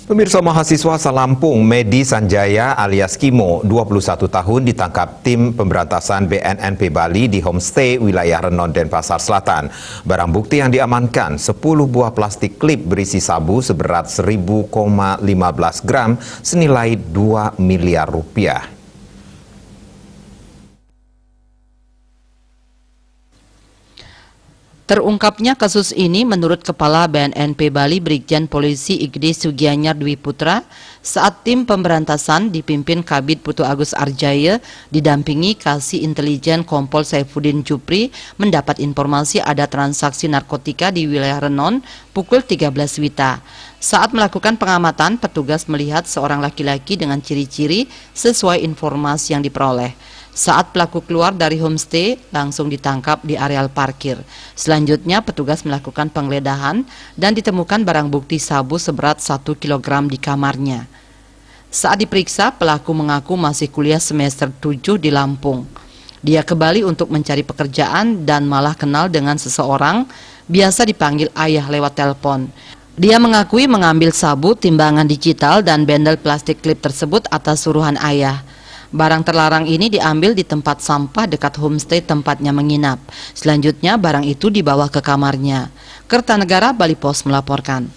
Pemirsa, mahasiswa asal Lampung, Medi Sanjaya alias Kimo, 21 tahun, ditangkap tim pemberantasan BNNP Bali di homestay wilayah Renon, Denpasar Selatan. Barang bukti yang diamankan 10 buah plastik klip berisi sabu seberat 1000,15 gram senilai 2 miliar rupiah. Terungkapnya kasus ini menurut Kepala BNNP Bali Brigjen Polisi Igede Sugianyar Dwi Putra saat tim pemberantasan dipimpin Kabid Putu Agus Arjaya didampingi Kasih Intelijen Kompol Saifuddin Jupri mendapat informasi ada transaksi narkotika di wilayah Renon pukul 13 WITA. Saat melakukan pengamatan, petugas melihat seorang laki-laki dengan ciri-ciri sesuai informasi yang diperoleh. Saat pelaku keluar dari homestay, langsung ditangkap di areal parkir. Selanjutnya, petugas melakukan penggeledahan dan ditemukan barang bukti sabu seberat 1 kg di kamarnya. Saat diperiksa, pelaku mengaku masih kuliah semester 7 di Lampung. Dia ke Bali untuk mencari pekerjaan dan malah kenal dengan seseorang, biasa dipanggil ayah lewat telepon. Dia mengakui mengambil sabu, timbangan digital, dan bendel plastik klip tersebut atas suruhan ayah. Barang terlarang ini diambil di tempat sampah dekat homestay tempatnya menginap. Selanjutnya barang itu dibawa ke kamarnya. Kertanegara Bali Pos melaporkan.